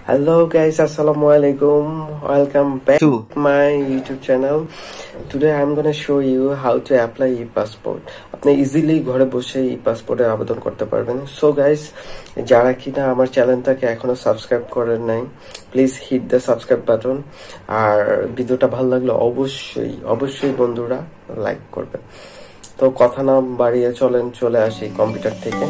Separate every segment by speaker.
Speaker 1: Hello guys, assalamualaikum. Welcome back to my YouTube channel. Today I'm gonna show you how to apply e-passport. আপনি easily ঘরে বসে e-passporter আবেদন করতে পারবেন। So guys, যারা কিনা আমার চ্যানেলটাকে এখনো সাবস্ক্রাইব করেন নাই, please hit the subscribe button. আর ভিডিওটা ভালো লাগলে অবশ্যই বন্ধুরা লাইক করবেন। তো কথা না বাড়িয়ে চলে আসি কম্পিউটার থেকে।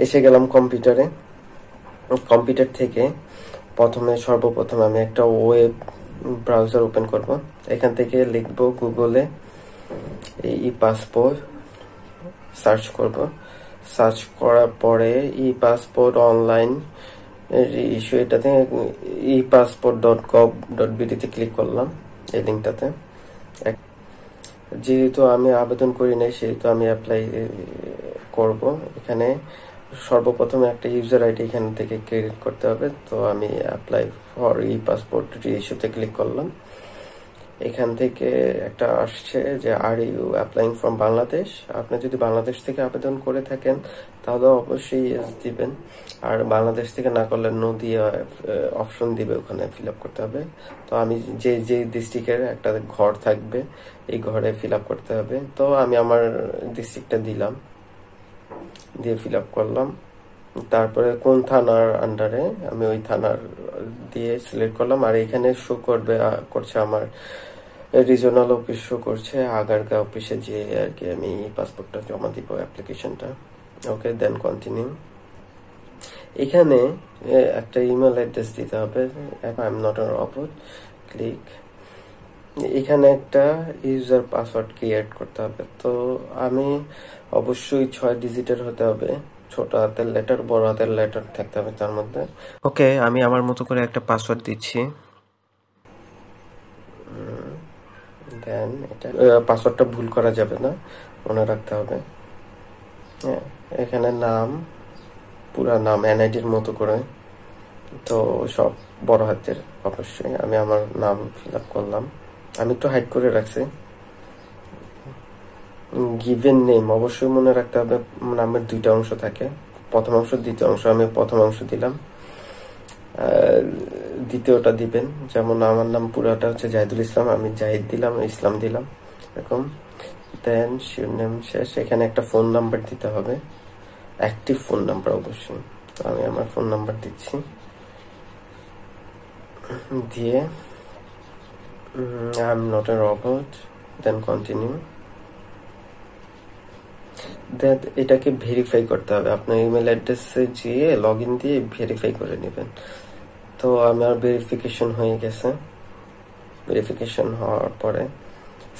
Speaker 1: এসে গেলাম কম্পিউটার থেকে সর্বপ্রথম আমি একটা ওয়েব ব্রাউজার ওপেন করব। এখান থেকে লিখব গুগলে ই-পাসপোর্ট, সার্চ করব। সার্চ করার পরে ই-পাসপোর্ট অনলাইন ইস্যু, এটাতে epassport.gov.bd তে ক্লিক করলাম, এই লিঙ্কটাতে। যেহেতু আমি আবেদন করি নাই সেহেতু আমি অ্যাপ্লাই করব। এখানে সর্বপ্রথম একটা ইউজার আইডি এখান থেকে ক্রিয়েট করতে হবে। তো আমি অ্যাপ্লাই ফর ই-পাসপোর্ট ইস্যুতে ক্লিক করলাম। এখান থেকে একটা আসছে যে are you applying from Bangladesh. আপনি যদি বাংলাদেশ থেকে আবেদন করে থাকেন তাহলে অবশ্যই ইয়েস দিবেন, আর বাংলাদেশ থেকে না করলে নো দিয়ে অপশন দিবে, ওখানে ফিল আপ করতে হবে। তো আমি যে ডিস্ট্রিক্টের একটা ঘর থাকবে এই ঘরে ফিল আপ করতে হবে। তো আমি আমার ডিস্ট্রিক্টটা দিয়ে ফিল আপ করলাম। তারপরে কোন থানার আন্ডারে, আমি ওই থানার দিয়ে সিলেক্ট করলাম। আর এখানে শো করছে আমার রিজনাল অফিস শো করছে, আগারগাঁ অফিসে যে আর কি আমি পাসপোর্টটা জমা দিব, অ্যাপ্লিকেশনটা। ওকে, দেন কন্টিনিউ। এখানে একটা ইমেল অ্যাড্রেস দিতে হবে। I am not a robot, click. এখানে একটা ইউজার পাসওয়ার্ড ক্রিয়েট করতে হবে। তো আমি অবশ্যই 6 ডিজিটের হতে হবে, ছোট হাতের লেটার, বড় হাতের লেটার থাকতে হবে তার মধ্যে। ওকে, আমি আমার মতো করে একটা পাসওয়ার্ড দিচ্ছি। দেন এটা পাসওয়ার্ডটা ভুল করা যাবে না, মনে রাখতে হবে। হ্যাঁ, এখানে নাম, পুরা নাম এনআইডির মতো করে, তো সব বড় হাতের অবশ্যই। আমি আমার নাম ফিল আপ করলাম, আমি একটু হাইড করে রাখছি। গিভেন নেম অবশ্যই মনে রাখতে হবে, নামের 2টা অংশ থাকে, প্রথম অংশ দ্বিতীয় অংশ। আমি প্রথম অংশ দিলাম, দ্বিতীয়টা দিবেন। যেমন আমার নাম পুরাটা হচ্ছে জাহিদুল ইসলাম, আমি জাহিদ দিলাম, ইসলাম দিলাম, এরকম। দেন শিরোনাম শেষ। এখানে একটা ফোন নাম্বার দিতে হবে, অ্যাক্টিভ ফোন নাম্বার অবশ্যই। তো আমি আমার ফোন নাম্বার দিচ্ছি, দিয়ে I am not a robot, then continue. Then এটাকে ভেরিফাই করতে হবে, আপনার ইমেল অ্যাড্রেসে গিয়ে লগ ইন দিয়ে ভেরিফাই করে নেবেন। তো আমার ভেরিফিকেশন হয়ে গেছে। ভেরিফিকেশন হওয়ার পরে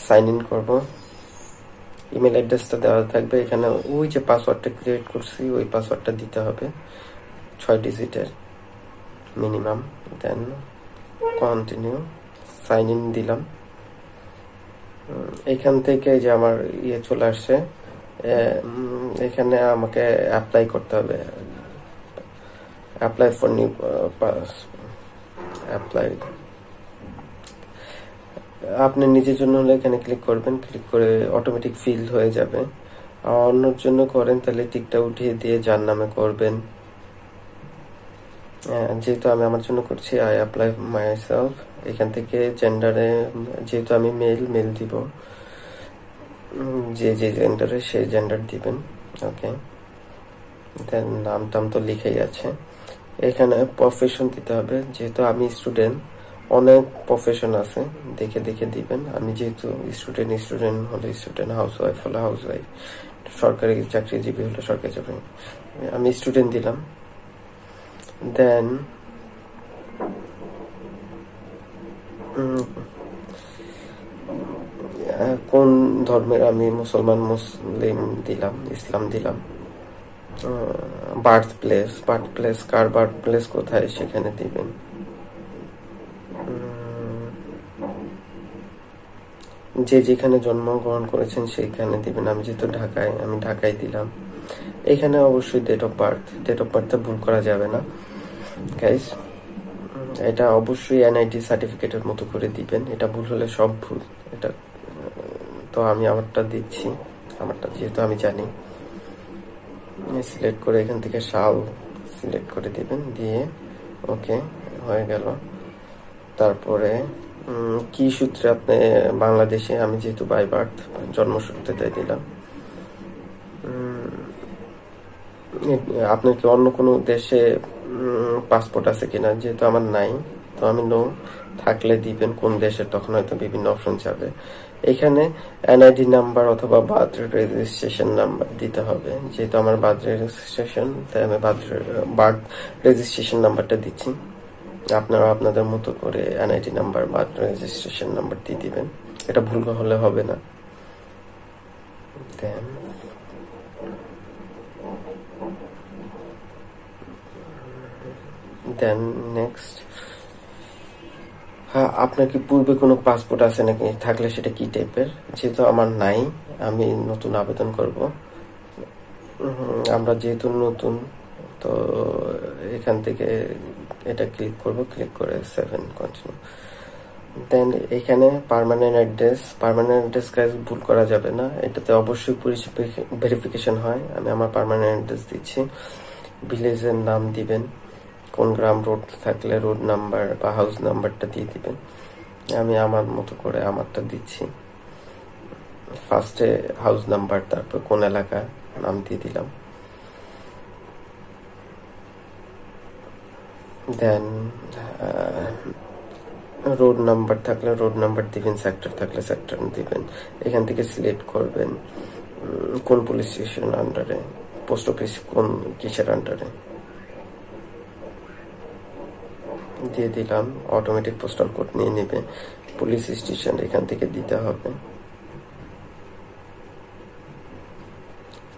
Speaker 1: সাইন ইন করব। ইমেল অ্যাড্রেসটা দেওয়া থাকবে এখানে, ওই যে পাসওয়ার্ডটা ক্রিয়েট করছি ওই পাসওয়ার্ডটা দিতে হবে, 6 ডিজিটের minimum. Then continue, sign in দিলাম। এখান থেকে যে আমার চলে আসছে, এখানে আমাকে অ্যাপ্লাই করতে হবে, অ্যাপ্লাই ফর নিউ অ্যাপ্লাই। আপনি নিজের জন্য হলে এখানে ক্লিক করবেন, ক্লিক করে অটোমেটিক ফিল হয়ে যাবে। আর অন্যর জন্য করেন তাহলে টিকটা উঠিয়ে দিয়ে যার নামে করবেন। যেহেতু আমি আমার জন্য করছি, আই অ্যাপ্লাই মাই সেলফ। এখান থেকে জেন্ডারে, যেহেতু আমি মেল দিব, যে জেন্ডারে সেই জেন্ডার দিবেন। ওকে, দেন নাম টাম তো লিখেই আছে। এখানে প্রফেশন দিতে হবে, যেহেতু আমি স্টুডেন্ট, অনেক প্রফেশন আছে, দেখে দিবেন। আমি যেহেতু স্টুডেন্ট হলে স্টুডেন্ট, হাউস ওয়াইফ হলে হাউস ওয়াইফ, সরকারি চাকরিজীবী হলে সরকারি চাকরি। আমি স্টুডেন্ট দিলাম। দেন কোন ধর্মের, আমি মুসলিম দিলাম, ইসলাম দিলাম। বার্থ প্লেস কার বার্থ প্লেস কোথায় সেখানে দিবেন। যে যেখানে জন্মগ্রহণ করেছেন সেইখানে দিবেন। আমি যেহেতু ঢাকায়, আমি ঢাকায় দিলাম। এখানে অবশ্যই ডেট অফ বার্থ ভুল করা যাবে না গাইস। এটা অবশ্যই এনআইডি সার্টিফিকেটের মতো করে দিবেন, এটা ভুল হলে সব ভুল। এটা তো আমি আমারটা দিচ্ছি, আমারটা যেহেতু আমি জানি। সিলেক্ট করে এখান থেকে সাল সিলেক্ট করে দিবেন, দিয়ে ওকে হয়ে গেল। তারপরে কি সূত্রে আপনি বাংলাদেশে, আমি যেহেতু বাই বার্থ জন্মসূত্রে দিলাম। আপনার কি অন্য কোনো দেশে পাসপোর্ট আছে কিনা, যেহেতু আমার নাই, তো আমি নো থাকলে দিবেন কোন দেশের, তখন হয়তো বিভিন্ন অপশন যাবে। এখানে এনআইডি নাম্বার অথবা বার্থ রেজিস্ট্রেশন নাম্বার দিতে হবে, যেহেতু আমার বার্থ রেজিস্ট্রেশন, তাই আমি বার্থ রেজিস্ট্রেশন নাম্বারটা দিচ্ছি। আপনারা আপনাদের মতো করে NID number, birth registration number দিয়ে দিবেন, এটা ভুল হলে হবে না। দেন নেক্সট, হ্যাঁ, আপনার কি পূর্বে কোনো পাসপোর্ট আছে নাকি, থাকলে সেটা কি টাইপের? যেহেতু আমার নাই, আমি নতুন আবেদন করব। আমরা যেহেতু নতুন, তো এখান থেকে এটা ক্লিক করব, ক্লিক করে 7 কন্টিনিউ। দেন এখানে পার্মানেন্ট অ্যাড্রেস গাইজ ভুল করা যাবে না, এটাতে অবশ্যই ভেরিফিকেশন হয়। আমি আমার পার্মানেন্ট অ্যাড্রেস দিচ্ছি, ভিলেজের নাম দিবেন, কোন গ্রাম, রোড থাকলে রোড নাম্বার বা হাউস নাম্বারটা দিয়ে দিবেন। আমি আমার মতো করে আমারটা দিচ্ছি, ফার্স্টে হাউস নাম্বার, তারপর কোন এলাকা নাম দিয়ে দিলাম। দেন রোড নাম্বার থাকলে রোড নাম্বার দিবেন, সেক্টর থাকলে সেক্টর দিবেন। এখান থেকে সিলেক্ট করবেন কোন পুলিশ স্টেশন আন্ডারে, পোস্ট অফিস কোন কিসের আন্ডারে দিয়ে দিলাম। অটোমেটিক পোস্টাল কোড নিয়ে নেবে, পুলিশ স্টেশন এখান থেকে দিতে হবে।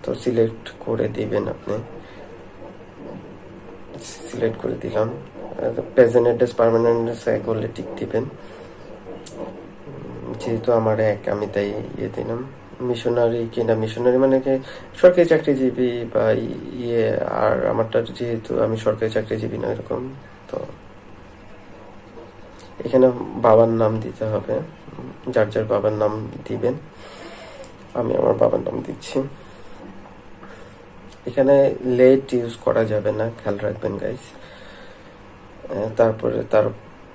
Speaker 1: তো সিলেক্ট করে দিবেন, আপনি সিলেক্ট করে দিলাম। প্রেজেন্ট অ্যাড্রেস, পার্মানেন্ট অ্যাড্রেস এক হলে টিক দিবেন, যেহেতু আমার এক, আমি তাই দিলাম। মিশনারি কিনা, মিশনারি মানে কি সরকারি চাকরিজীবী বা আর আমারটা যেহেতু আমি সরকারি চাকরিজীবী না এরকম। তো এখানে বাবার নাম দিতে হবে, যার যার বাবার নাম দিবেন। আমি আমার বাবার নাম দিচ্ছি। এখানে লেট ইউজ করা যাবে না, খেয়াল রাখবেন গাইস। তারপরে তার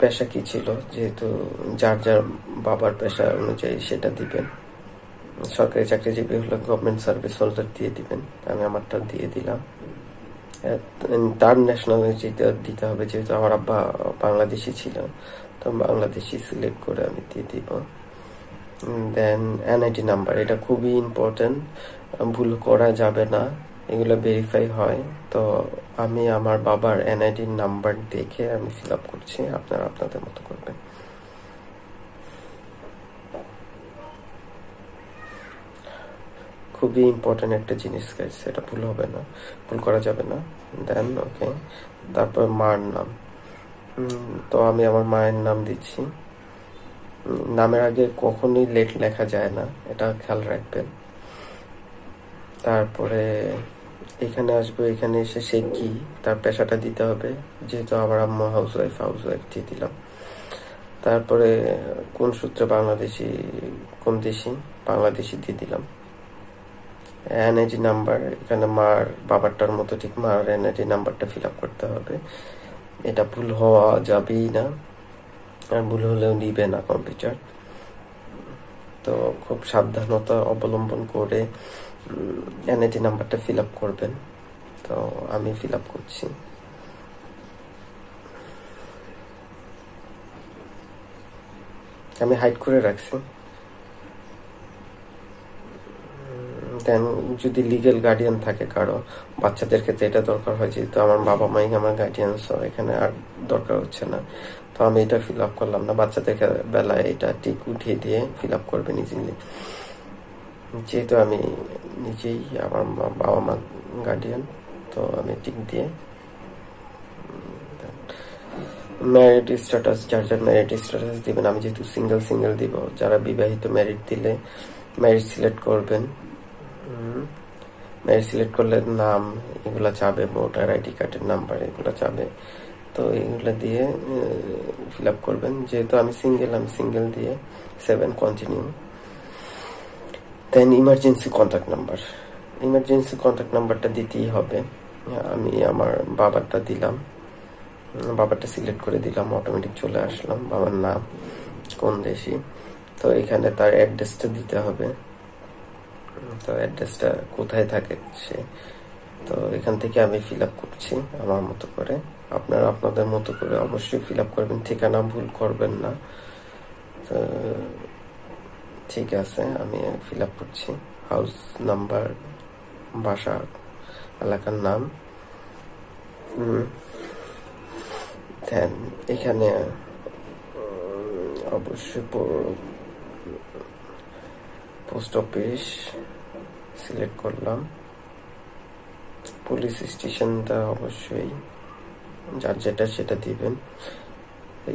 Speaker 1: পেশা কি ছিল, যেহেতু যার যার বাবার পেশা অনুযায়ী সেটা দিবেন। সরকারি চাকরিজীবী হলে গভর্নমেন্ট সার্ভিস হোল্ডার দিয়ে দিবেন, আমি আমারটা দিয়ে দিলাম। তার ন্যাশনালিটিটা দিতে হবে, যেহেতু আমার আব্বা বাংলাদেশি ছিল, তো বাংলাদেশি সিলেক্ট করে আমি দিয়ে দিব। দেন এনআইডি নাম্বার, এটা খুবই ইম্পর্টেন্ট, ভুল করা যাবে না, এগুলো ভেরিফাই হয়। তো আমি আমার বাবার এনআইডি নাম্বার দেখে আমি ফিল আপ করছি, আপনারা আপনাদের মতো করবেন। খুবই ইম্পর্টেন্ট একটা জিনিস গাইস, এটা ভুল হবে না, ভুল করা যাবে না। দেন ওকে, তারপর মার নাম, তো আমি আমার মায়ের নাম দিচ্ছি। নামের আগে কখনোই লেট লেখা যায় না, এটা খেয়াল রাখবেন। তারপরে এখানে আসবো, এখানে এসে সে কি, তার পেশাটা দিতে হবে, যেহেতু আমার আম্মা হাউস ওয়াইফ দিয়ে দিলাম। তারপরে কোন সূত্রে বাংলাদেশি, কোন দেশি, বাংলাদেশি দিয়ে দিলাম। এনআইডি নাম্বার, এখানে মার বাবারটার মতো ঠিক মার এনআইডি নাম্বারটা ফিল আপ করতে হবে, এটা ভুল হওয়া যাবেই না, আর ভুল হলেও নিবে না কম্পিউটার। তো খুব সাবধানতা অবলম্বন করে এনআইডি নাম্বারটা ফিল আপ করবেন। তো আমি ফিল আপ করছি। আমি হাইড করে রাখছি। দেন যদি লিগেল গার্ডিয়ান থাকে কারো, বাচ্চাদের ক্ষেত্রে এটা দরকার হয়, যেহেতু আমার বাবা মাই আমার গার্ডিয়ান, সো এখানে আর দরকার হচ্ছে না। তো আমি এটা ফিল আপ করলাম না, বাচ্চাদের বেলায় এটা টিক উঠিয়ে দিয়ে ফিল আপ করবেন ইজিলি, যেহেতু আমি নিজেই আমার বাবা মা গার্ডিয়ান, তো আমি টিক দিয়ে। ম্যারিড স্ট্যাটাস, যার যার ম্যারিড স্ট্যাটাস দিবেন, আমি যেহেতু সিঙ্গেল দিব, যারা বিবাহিত ম্যারিড দিলে ম্যারিড সিলেক্ট করবেন। ম্যারিড সিলেক্ট করলে নাম এগুলা চাবে, ভোটার আইডি কার্ডের নাম্বার এগুলো চাবে। তো এইগুলো দিয়ে ফিল আপ করবেন। যেহেতু আমি সিঙ্গেল দিয়ে 7 কন্টিনিউ। দেন ইমার্জেন্সি কন্ট্যাক্ট নাম্বারটা দিতেই হবে। আমি আমার বাবারটা দিলাম, বাবারটা সিলেক্ট করে দিলাম, অটোমেটিক চলে আসলাম। বাবার নাম, কোন দেশি, তো এখানে তার অ্যাড্রেসটা দিতে হবে। তো অ্যাড্রেসটা কোথায় থাকে সে, তো এখান থেকে আমি ফিল আপ করছি আমার মতো করে। আপনারা আপনাদের মতো করে অবশ্যই ফিল আপ করবেন, ঠিকানা ভুল করবেন না। তো ঠিক আছে, আমি ফিল আপ করছি। হাউস নাম্বার, বাসা, এলাকার নাম। দেন এখানে অবশ্যই পোস্ট অফিস সিলেক্ট করলাম। পুলিশ স্টেশনটা অবশ্যই যার যেটা সেটা দিবেন।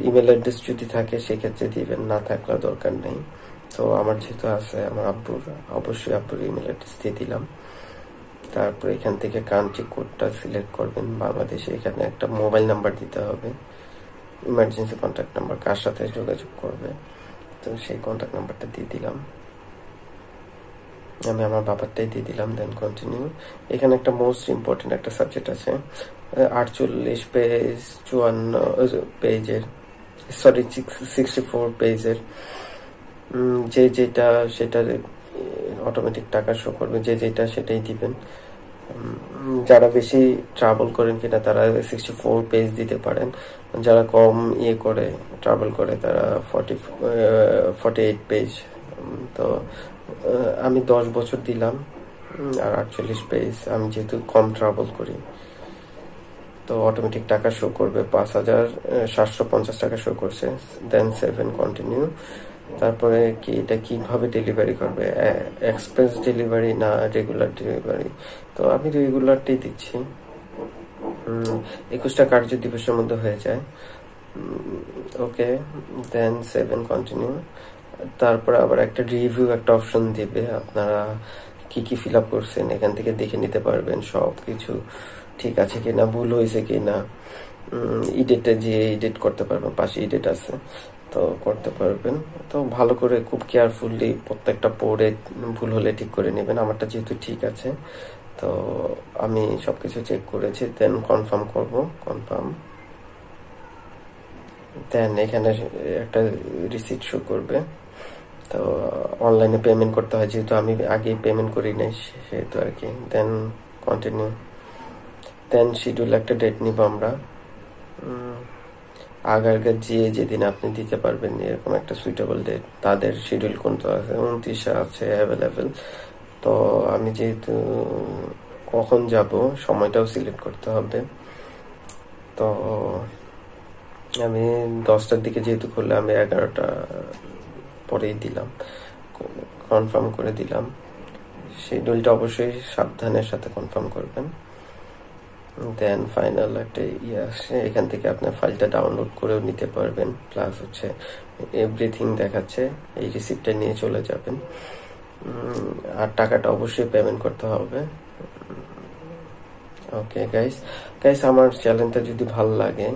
Speaker 1: ইমেল অ্যাড্রেস যদি থাকে সেক্ষেত্রে দিবেন, না থাকলে দরকার নেই। তো আমার যেহেতু আছে আমার আব্বুর, অবশ্যই আব্বুর ইমেল অ্যাড্রেস দিয়ে দিলাম। তারপর এখান থেকে কান্ট্রি কোডটা সিলেক্ট করবেন বাংলাদেশে। এখানে একটা মোবাইল নাম্বার দিতে হবে, ইমার্জেন্সি কন্ট্যাক্ট নাম্বার, কার সাথে যোগাযোগ করবে, তো সেই কন্ট্যাক্ট নাম্বারটা দিয়ে দিলাম। আমি আমার বাবারটাই দিয়ে দিলাম। Then continue. এখানে একটা মোস্ট ইম্পর্টেন্ট একটা সাবজেক্ট আছে, 48 পেজ 54 পেজের, সরি 64 পেজের। যে যেটা সেটা অটোমেটিক টাকা শো করবে, যে যেটা সেটাই দিবেন। যারা বেশি ট্রাভেল করেন কিনা তারা 64 পেজ দিতে পারেন, যারা কম করে ট্রাভেল করে তারা 48 পেজ। তো আমি 10 বছর দিলাম, আর 48 পেজ। আমি যেহেতু কম ট্রাভেল করি, তো অটোমেটিক টাকা শো করবে, 5,750 টাকা শো করছে। দেন 7 কন্টিনিউ। তারপরে কি এটা কিভাবে ডেলিভারি করবে, এক্সপ্রেস ডেলিভারি না রেগুলার ডেলিভারি, তো আমি রেগুলারটাই দিচ্ছি। 21টা কার্য দিবসের মধ্যে হয়ে যায়। ওকে, দেন 7 কন্টিনিউ। তারপরে আবার একটা রিভিউ একটা অপশন দিবে, আপনারা কি কি ফিল আপ করছেন এখান থেকে দেখে নিতে পারবেন সব কিছু ঠিক আছে কিনা, ভুল হয়েছে কিনা। এডিটে যে এডিট করতে পারবেন, পাশে এডিট আছে, তো করতে পারবেন। তো ভালো করে খুব কেয়ারফুলি প্রত্যেকটা পড়ে ভুল হলে ঠিক করে নেবেন। আমারটা যেহেতু ঠিক আছে, তো আমি সবকিছু চেক করেছি। দেন কনফার্ম করব, কনফার্ম। দেন এখানে একটা রিসিট শো করবে। তো অনলাইনে পেমেন্ট করতে হয়, যেহেতু আমি আগে পেমেন্ট করি নাই সেহেতু আর কি। Then continue. দেন শিডিউল একটা ডেট নিব আমরা, আগার যেদিন আপনি দিতে পারবেন এরকম একটা সুইটেবল ডেট। তাদের শিডিউল কোনটা আছে, 29 আছে অ্যাভেলেবেল। তো আমি যেহেতু কখন যাব সময়টাও সিলেক্ট করতে হবে। তো আমি 10টার দিকে যেহেতু করলে আমি 11টা পরেই দিলাম, কনফার্ম করে দিলাম। শিডিউলটা অবশ্যই সাবধানের সাথে কনফার্ম করবেন। দেন ফাইনাল একটা আসে, এখান থেকে আপনার ফাইলটা ডাউনলোড করেও নিতে পারবেন। প্লাস হচ্ছে এভরিথিং দেখাচ্ছে, এই রিসিপ্টটা নিয়ে চলে যাবেন। আর টাকাটা অবশ্যই পেমেন্ট করতে হবে। ওকে গাইস, আমার চ্যানেলটা যদি ভালো লাগে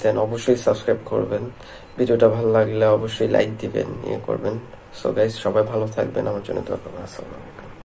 Speaker 1: দেন অবশ্যই সাবস্ক্রাইব করবেন। ভিডিওটা ভালো লাগলে অবশ্যই লাইক দিবেন, করবেন। সো গাইস, সবাই ভালো থাকবেন, আমার জন্য দোয়া করবেন। আসসালামু আলাইকুম।